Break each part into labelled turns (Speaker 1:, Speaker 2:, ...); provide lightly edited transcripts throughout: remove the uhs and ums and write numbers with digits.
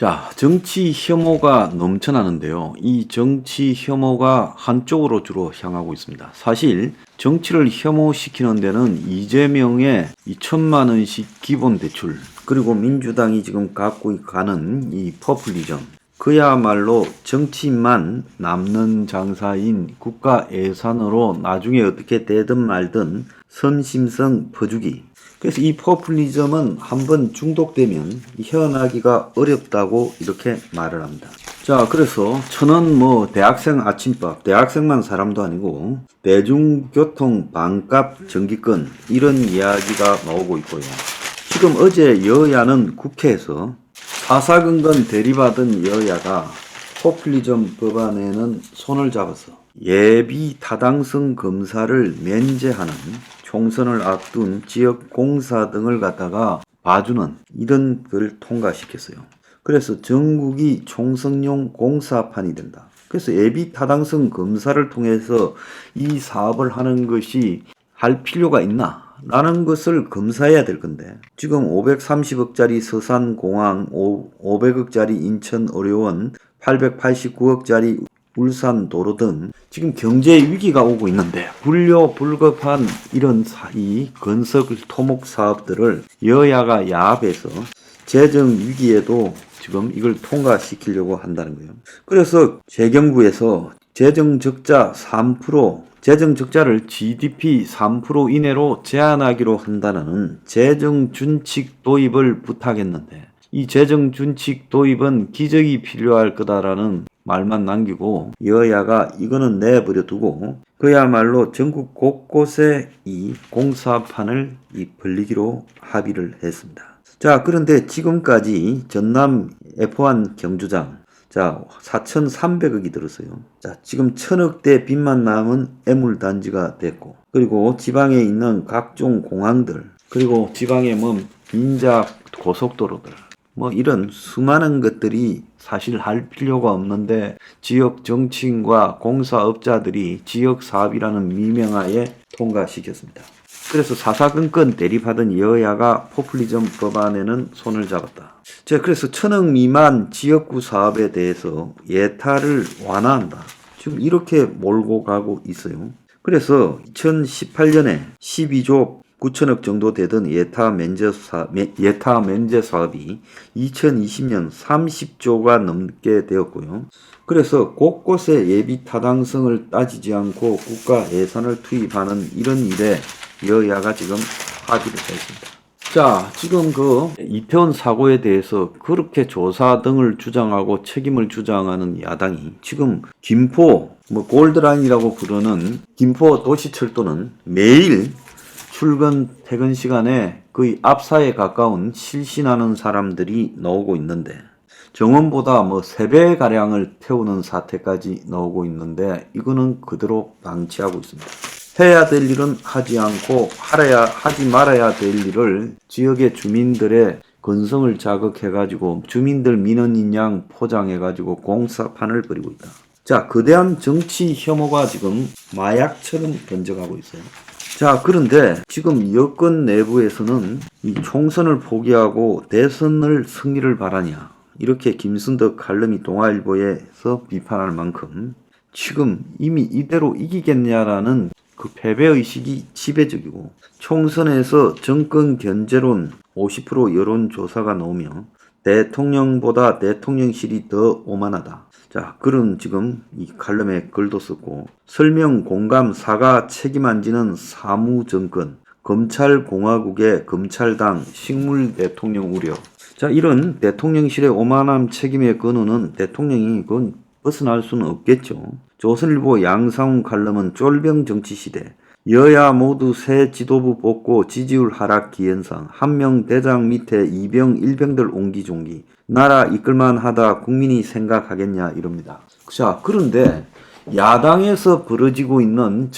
Speaker 1: 자, 정치 혐오가 넘쳐나는데요. 이 정치 혐오가 한쪽으로 주로 향하고 있습니다. 사실 정치를 혐오시키는 데는 이재명의 2천만 원씩 기본 대출, 그리고 민주당이 지금 갖고 가는 이 포퓰리즘, 그야말로 정치만 남는 장사인 국가 예산으로 나중에 어떻게 되든 말든 선심성 퍼주기. 그래서 이 포퓰리즘은 한번 중독되면 헤어나기가 어렵다고 이렇게 말을 합니다. 자, 그래서 저는 대학생 아침밥, 대학생만 사람도 아니고 대중교통 반값 정기권 이런 이야기가 나오고 있고요. 지금 어제 여야는 국회에서 사사건건 대리받은 여야가 포퓰리즘 법안에는 손을 잡아서 예비 타당성 검사를 면제하는 총선을 앞둔 지역 공사 등을 갖다가 봐주는 이런 걸 통과시켰어요. 그래서 전국이 총선용 공사판이 된다. 그래서 예비 타당성 검사를 통해서 이 사업을 하는 것이 할 필요가 있나? 라는 것을 검사해야 될 건데, 지금 530억짜리 서산공항, 500억짜리 인천의료원, 889억짜리 울산도로 등 지금 경제 위기가 오고 있는데 불효불급한 이런 이 건설 토목 사업들을 여야가 야합해서 재정 위기에도 지금 이걸 통과시키려고 한다는 거예요. 그래서 재경부에서 재정 적자를 GDP 3% 이내로 제한하기로 한다는 재정 준칙 도입을 부탁했는데, 이 재정 준칙 도입은 기적이 필요할 거다라는 말만 남기고 여야가 이거는 내버려 두고 그야말로 전국 곳곳에 이 공사판을 벌리기로 합의를 했습니다. 자, 그런데 지금까지 전남 F1 경주장, 자, 4,300억이 들었어요. 자, 지금 1,000억대 빚만 남은 애물단지가 됐고, 그리고 지방에 있는 각종 공항들, 그리고 지방에 민자 고속도로들, 이런 수많은 것들이 사실 할 필요가 없는데 지역 정치인과 공사업자들이 지역 사업이라는 미명하에 통과시켰습니다. 그래서 사사건건 대립하던 여야가 포퓰리즘 법안에는 손을 잡았다. 자, 그래서 1,000억 미만 지역구 사업에 대해서 예타를 완화한다. 지금 이렇게 몰고 가고 있어요. 그래서 2018년에 12조 9천억 정도 되던 예타 면제 사업이 2020년 30조가 넘게 되었고요. 그래서 곳곳에 예비 타당성을 따지지 않고 국가 예산을 투입하는 이런 일에 여야가 지금 합의를 했습니다. 자, 지금 이태원 사고에 대해서 그렇게 조사 등을 주장하고 책임을 주장하는 야당이 지금 김포 골드라인이라고 부르는 김포 도시철도는 매일 출근 퇴근 시간에 거의 압사에 가까운 실신하는 사람들이 나오고 있는데, 정원보다 3배가량을 태우는 사태까지 나오고 있는데, 이거는 그대로 방치하고 있습니다. 해야 될 일은 하지 않고 하지 말아야 될 일을 지역의 주민들의 건성을 자극해가지고 주민들 민원인 양 포장해가지고 공사판을 벌이고 있다. 자, 거대한 정치 혐오가 지금 마약처럼 번져가고 있어요. 자, 그런데 지금 여권 내부에서는 이 총선을 포기하고 대선을 승리를 바라냐, 이렇게 김순덕 칼럼이 동아일보에서 비판할 만큼 지금 이미 이대로 이기겠냐라는 그 패배의식이 지배적이고, 총선에서 정권 견제론 50% 여론조사가 나오며 대통령보다 대통령실이 더 오만하다. 자, 그런 지금 이 칼럼에 글도 썼고, 설명, 공감, 사과, 책임 안 지는 사무정권, 검찰공화국의 검찰당, 식물 대통령 우려. 자, 이런 대통령실의 오만함 책임의 근원은 대통령이 그건 벗어날 수는 없겠죠. 조선일보 양상훈 칼럼은 쫄병 정치시대, 여야 모두 새 지도부 뽑고 지지율 하락 기현상, 한 명 대장 밑에 2병 1병들 옹기종기, 나라 이끌만 하다 국민이 생각하겠냐 이럽니다. 자, 그런데 야당에서 벌어지고 있는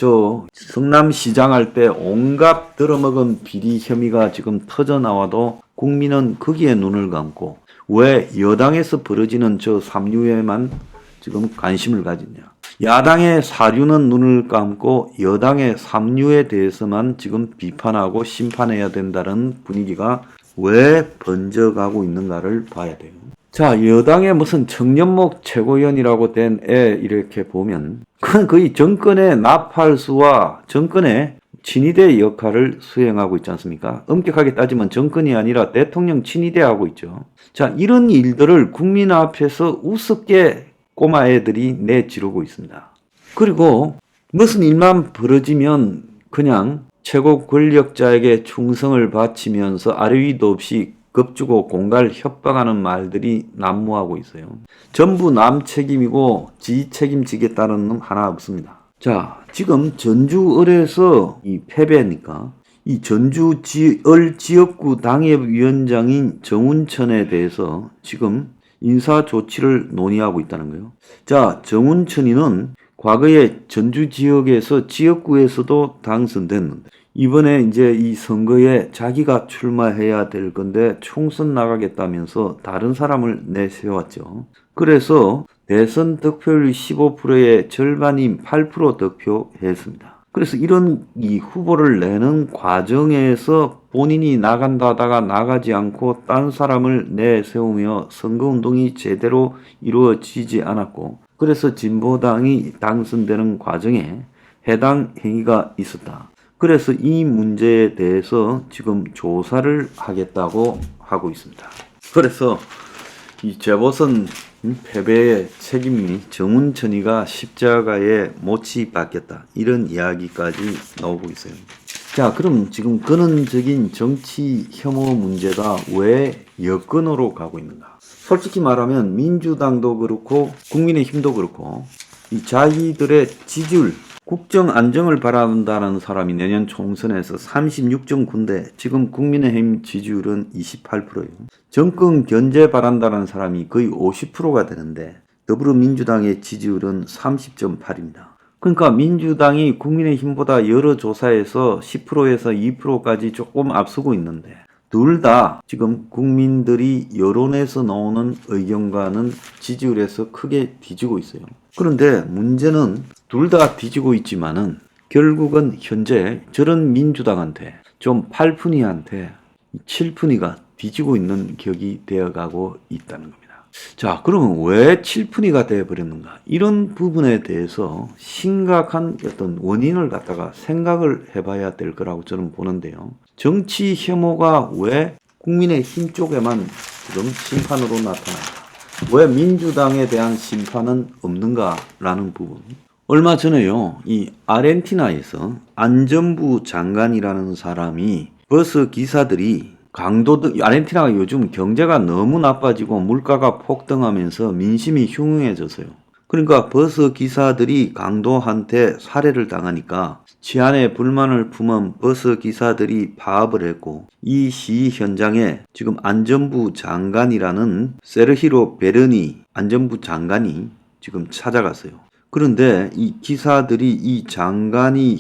Speaker 1: 성남시장 할 때 온갖 들어먹은 비리 혐의가 지금 터져나와도 국민은 거기에 눈을 감고 왜 여당에서 벌어지는 삼류에만 지금 관심을 가지냐. 야당의 사류는 눈을 감고 여당의 삼류에 대해서만 지금 비판하고 심판해야 된다는 분위기가 왜 번져가고 있는가를 봐야 돼요. 자, 여당의 무슨 청년목 최고위원이라고 된 애 이렇게 보면 그건 거의 정권의 나팔수와 정권의 친위대 역할을 수행하고 있지 않습니까? 엄격하게 따지면 정권이 아니라 대통령 친위대하고 있죠. 자, 이런 일들을 국민 앞에서 우습게 꼬마 애들이 내지르고 있습니다. 그리고 무슨 일만 벌어지면 그냥 최고 권력자에게 충성을 바치면서 아래 위도 없이 겁주고 공갈 협박하는 말들이 난무하고 있어요. 전부 남 책임이고 지 책임지겠다는 놈 하나 없습니다. 자, 지금 전주을에서 이 패배니까 이 전주을 지역구 당협위원장인 정운천에 대해서 지금 인사 조치를 논의하고 있다는 거예요. 자, 정운천이는 과거에 전주 지역에서 지역구에서도 당선됐는데 이번에 이제 이 선거에 자기가 출마해야 될 건데 총선 나가겠다면서 다른 사람을 내세웠죠. 그래서 대선 득표율 15%의 절반인 8% 득표했습니다. 그래서 이런 이 후보를 내는 과정에서 본인이 나간다다가 나가지 않고 딴 사람을 내세우며 선거운동이 제대로 이루어지지 않았고 그래서 진보당이 당선되는 과정에 해당 행위가 있었다. 그래서 이 문제에 대해서 지금 조사를 하겠다고 하고 있습니다. 그래서 이 재보선 패배의 책임이 정운천이가 십자가에 못이 박혔다. 이런 이야기까지 나오고 있어요. 자, 그럼 지금 근원적인 정치 혐오 문제가 왜 여권으로 가고 있는가? 솔직히 말하면 민주당도 그렇고 국민의힘도 그렇고 이 자기들의 지지율 국정 안정을 바란다는 사람이 내년 총선에서 36.9인데 지금 국민의힘 지지율은 28%예요. 정권 견제 바란다는 사람이 거의 50%가 되는데 더불어민주당의 지지율은 30.8입니다. 그러니까 민주당이 국민의힘보다 여러 조사에서 10%에서 2%까지 조금 앞서고 있는데 둘 다 지금 국민들이 여론에서 나오는 의견과는 지지율에서 크게 뒤지고 있어요. 그런데 문제는 둘 다 뒤지고 있지만은 결국은 현재 저런 민주당한테 좀 8푼이한테 7푼이가 뒤지고 있는 격이 되어가고 있다는 겁니다. 자, 그러면 왜 7푼이가 되어버렸는가? 이런 부분에 대해서 심각한 어떤 원인을 갖다가 생각을 해봐야 될 거라고 저는 보는데요. 정치 혐오가 왜 국민의힘 쪽에만 지금 심판으로 나타난다? 왜 민주당에 대한 심판은 없는가라는 부분. 얼마 전에요, 이 아르헨티나에서 안전부 장관이라는 사람이 버스 기사들이 아르헨티나가 요즘 경제가 너무 나빠지고 물가가 폭등하면서 민심이 흉흉해졌어요. 그러니까 버스 기사들이 강도한테 살해를 당하니까 치안에 불만을 품은 버스 기사들이 파업을 했고 이 시위 현장에 지금 안전부 장관이라는 세르히로 베르니 안전부 장관이 지금 찾아갔어요. 그런데 이 기사들이 이 장관이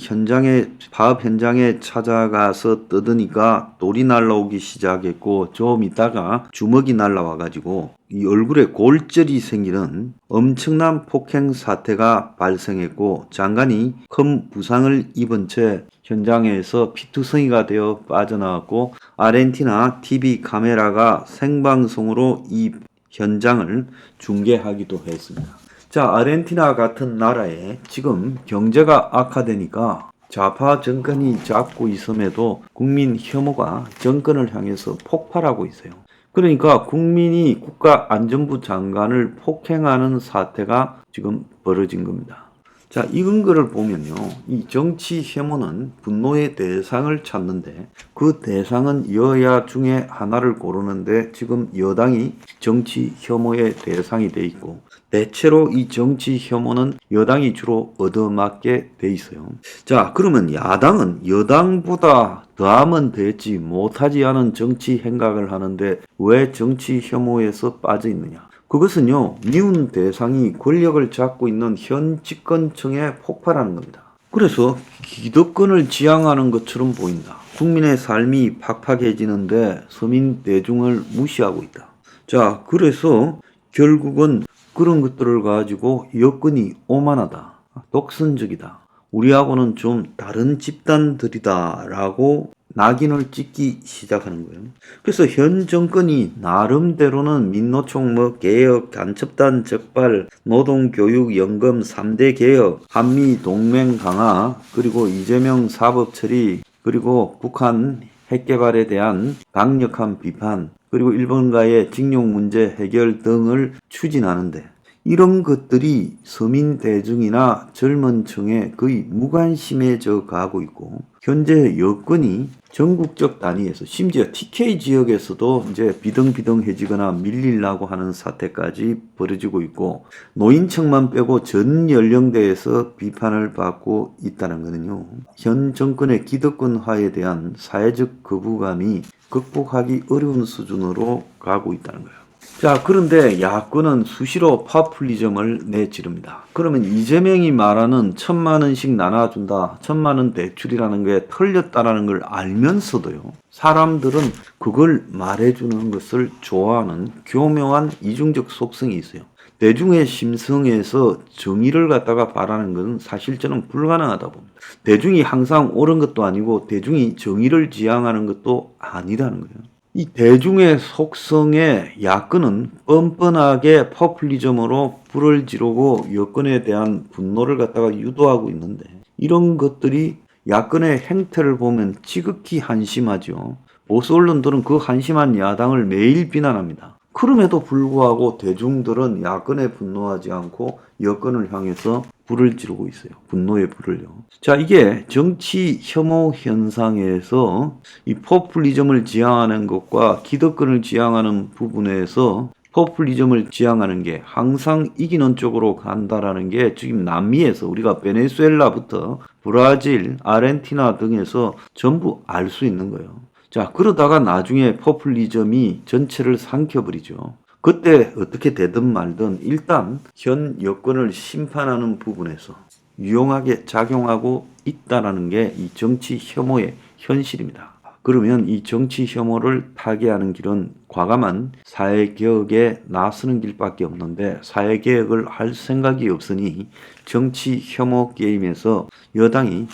Speaker 1: 파업 현장에 찾아가서 뜯으니까 돌이 날라오기 시작했고 좀 있다가 주먹이 날라와가지고 이 얼굴에 골절이 생기는 엄청난 폭행 사태가 발생했고 장관이 큰 부상을 입은 채 현장에서 피투성이가 되어 빠져나왔고 아르헨티나 TV 카메라가 생방송으로 이 현장을 중계하기도 했습니다. 자, 아르헨티나 같은 나라에 지금 경제가 악화되니까 좌파 정권이 잡고 있음에도 국민 혐오가 정권을 향해서 폭발하고 있어요. 그러니까 국민이 국가안전부 장관을 폭행하는 사태가 지금 벌어진 겁니다. 자, 이 근거를 보면요. 이 정치 혐오는 분노의 대상을 찾는데 그 대상은 여야 중에 하나를 고르는데 지금 여당이 정치 혐오의 대상이 돼 있고 대체로 이 정치 혐오는 여당이 주로 얻어맞게 돼 있어요. 자, 그러면 야당은 여당보다 더하면 되지 못하지 않은 정치 행각을 하는데 왜 정치 혐오에서 빠져 있느냐? 그것은요, 미운 대상이 권력을 잡고 있는 현 집권층에 폭발하는 겁니다. 그래서 기득권을 지향하는 것처럼 보인다. 국민의 삶이 팍팍해지는데 서민 대중을 무시하고 있다. 자, 그래서 결국은 그런 것들을 가지고 여건이 오만하다, 독선적이다, 우리하고는 좀 다른 집단들이다 라고 낙인을 찍기 시작하는 거예요. 그래서 현 정권이 나름대로는 민노총 개혁, 간첩단 적발, 노동교육, 연금 3대 개혁, 한미 동맹 강화, 그리고 이재명 사법 처리, 그리고 북한 핵개발에 대한 강력한 비판, 그리고 일본과의 징용 문제 해결 등을 추진하는데, 이런 것들이 서민 대중이나 젊은 층에 거의 무관심해져 가고 있고, 현재 여건이 전국적 단위에서 심지어 TK 지역에서도 이제 비등비등해지거나 밀리려고 하는 사태까지 벌어지고 있고, 노인층만 빼고 전 연령대에서 비판을 받고 있다는 거는요, 현 정권의 기득권화에 대한 사회적 거부감이 극복하기 어려운 수준으로 가고 있다는 거예요. 자, 그런데 야권은 수시로 파퓰리즘을 내지릅니다. 그러면 이재명이 말하는 1,000만원씩 나눠준다, 1,000만원 대출이라는 게 털렸다라는 걸 알면서도요, 사람들은 그걸 말해주는 것을 좋아하는 교묘한 이중적 속성이 있어요. 대중의 심성에서 정의를 갖다가 바라는 것은 사실 저는 불가능하다 봅니다. 대중이 항상 옳은 것도 아니고 대중이 정의를 지향하는 것도 아니라는 거예요. 이 대중의 속성에 야권은 뻔뻔하게 포퓰리즘으로 불을 지르고 여권에 대한 분노를 갖다가 유도하고 있는데, 이런 것들이 야권의 행태를 보면 지극히 한심하죠. 보수 언론들은 그 한심한 야당을 매일 비난합니다. 그럼에도 불구하고 대중들은 야권에 분노하지 않고 여권을 향해서 불을 지르고 있어요. 분노의 불을요. 자, 이게 정치 혐오 현상에서 이 포퓰리즘을 지향하는 것과 기득권을 지향하는 부분에서 포퓰리즘을 지향하는 게 항상 이기는 쪽으로 간다라는 게 지금 남미에서 우리가 베네수엘라부터 브라질, 아르헨티나 등에서 전부 알 수 있는 거예요. 자, 그러다가 나중에 포퓰리즘이 전체를 삼켜버리죠. 그때 어떻게 되든 말든 일단 현 여권을 심판하는 부분에서 유용하게 작용하고 있다는 게 이 정치 혐오의 현실입니다. 그러면 이 정치 혐오를 타개하는 길은 과감한 사회개혁에 나서는 길밖에 없는데, 사회개혁을 할 생각이 없으니 정치 혐오 게임에서 여당이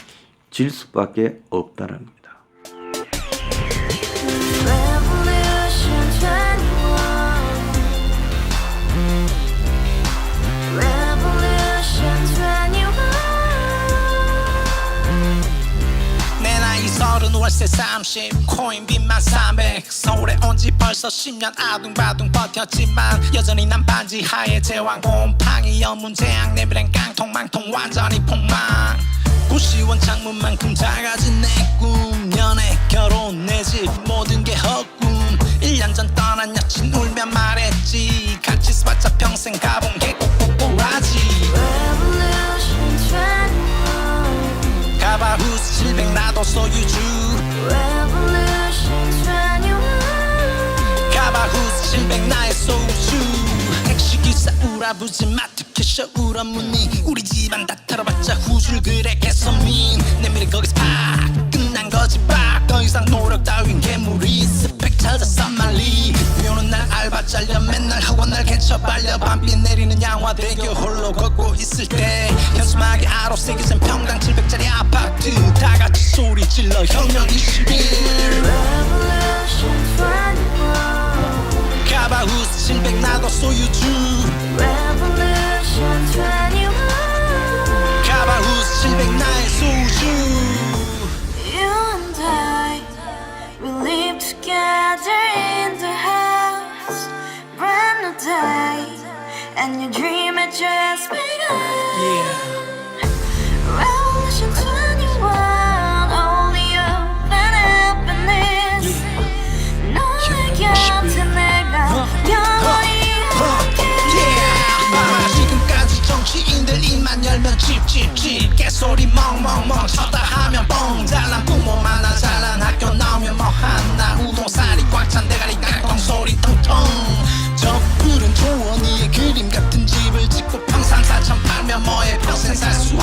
Speaker 1: 질 수밖에 없다는 겁니다.
Speaker 2: 월세 30 코인빚만 300 서울에 온 지 벌써 10년 아둥바둥 버텼지만 여전히 난 반지 하에 제왕 곰팡이 연문제약 내비랑 깡통망통 완전히 폭망 고시원 창문만큼 작아진 내 꿈 연애 결혼 내 집 모든 게 헛꿈 1년 전 떠난 여친 울며 말했지 같이 써봤자 평생 가본 게 꼬꼬꼬라지 가바후스 700 나도 소유주 가바후스 700 나의 소유주 택시기사 우라부지 마트캐셔 울어무니 우리 집안 다 털어봤자 후줄 그래 개선민 내 미래 거기서 팍 끝난 거지 팍 더 이상 노력 따윈 괴물이 스펙 찾아서 말리 비오는 날 알바 잘려 맨날 학원 날 개쳐 발려 밤비 내리는 양화대교 홀로 걷고 있을 때 현수막에 아로 새겨진 평당 700짜리 아파트 다같이 소리 질러 혁명 21 가바후스 700 나도 소유주 가바후스 700 나의 소유주
Speaker 3: Together in the house, brand new day, and your dream had just begun. Revolution 21, only open happiness. 너의 곁에 내가 영원히 함께.
Speaker 2: 지금까지 정치인들 입만 열면 찝찝찝 개소리 멍멍멍 쳤다 하면 뻥 잘난 부모 만나 잘난 학교 나오면 뭐 하나 우동살이 꽉 찬 대가리 깡통 소리 텅텅 저 푸른 초원위에 그림 같은 집을 짓고 평상 4천 팔면 뭐해 평생 살 수